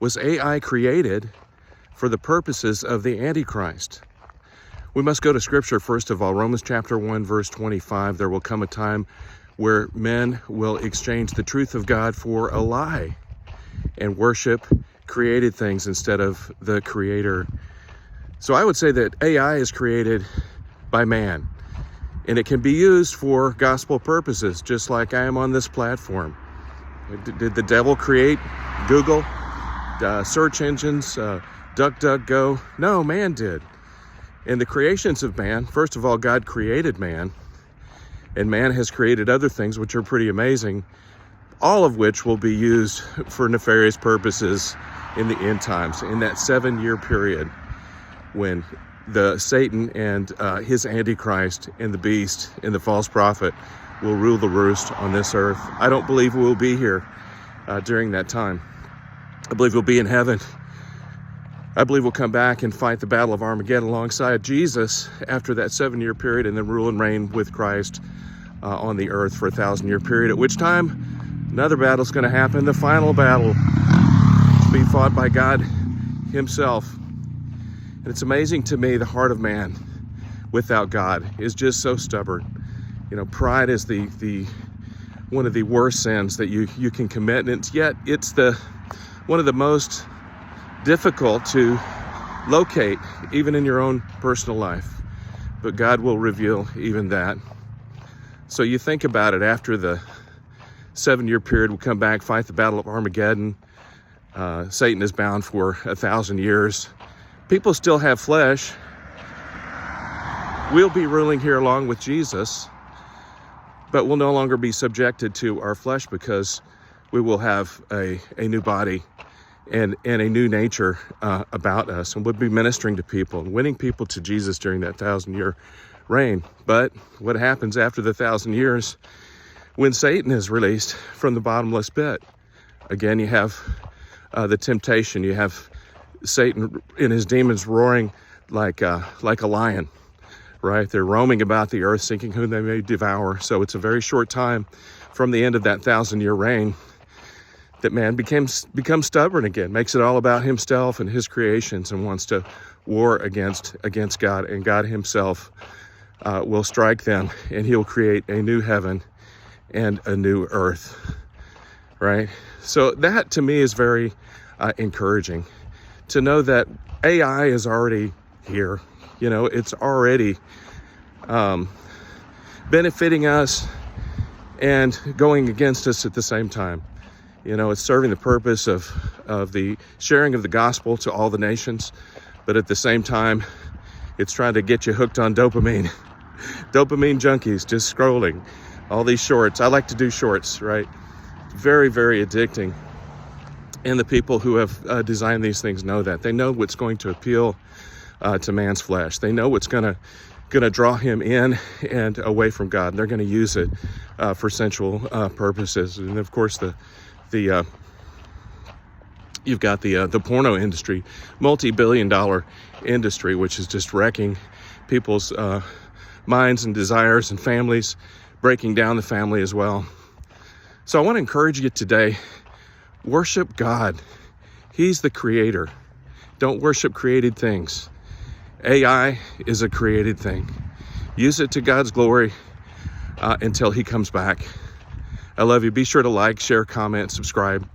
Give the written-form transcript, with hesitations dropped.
Was AI created for the purposes of the Antichrist? We must go to Scripture first of all. Romans chapter 1, verse 25. There will come a time where men will exchange the truth of God for a lie and worship created things instead of the Creator. So I would say that AI is created by man, and it can be used for gospel purposes, just like I am on this platform. Did the devil create Google, search engines, DuckDuckGo? No, man did. And the creations of man, first of all, God created man, and man has created other things which are pretty amazing, all of which will be used for nefarious purposes in the end times, in that 7-year period when Satan and his Antichrist and the beast and the false prophet will rule the roost on this earth. I don't believe we'll be here during that time. I believe we'll be in heaven. I believe we'll come back and fight the battle of Armageddon alongside Jesus after that 7-year period, and then rule and reign with Christ on the earth for a 1,000-year period, at which time another battle is going to happen, the final battle to be fought by God himself. And it's amazing to me, the heart of man without God is just so stubborn. You know, pride is the one of the worst sins that you can commit, and yet it's one of the most difficult to locate, even in your own personal life. But God will reveal even that. So you think about it, after the 7-year period, we'll come back, fight the battle of Armageddon. Satan is bound for 1,000 years. People still have flesh. We'll be ruling here along with Jesus, but we'll no longer be subjected to our flesh, because we will have a new body and a new nature about us, and we'll be ministering to people and winning people to Jesus during that 1,000-year reign. But what happens after the 1,000 years when Satan is released from the bottomless pit? Again, you have the temptation. You have Satan and his demons roaring like a lion, right? They're roaming about the earth, seeking whom they may devour. So it's a very short time from the end of that 1,000-year reign that man becomes stubborn again, makes it all about himself and his creations, and wants to war against God. And God himself will strike them, and he'll create a new heaven and a new earth, right? So that to me is very encouraging, to know that AI is already here. You know, it's already benefiting us and going against us at the same time. You know, it's serving the purpose of the sharing of the gospel to all the nations, but at the same time, it's trying to get you hooked on dopamine. Dopamine junkies, just scrolling all these shorts. I like to do shorts, right? Very, very addicting. And the people who have designed these things know that. They know what's going to appeal to man's flesh. They know what's going to draw him in and away from God. And they're going to use it for sensual purposes. And of course, you've got the porno industry, multi-billion-dollar industry, which is just wrecking people's minds and desires and families, breaking down the family as well. So I want to encourage you today, worship God. He's the creator. Don't worship created things. AI is a created thing. Use it to God's glory until he comes back. I love you. Be sure to like, share, comment, subscribe.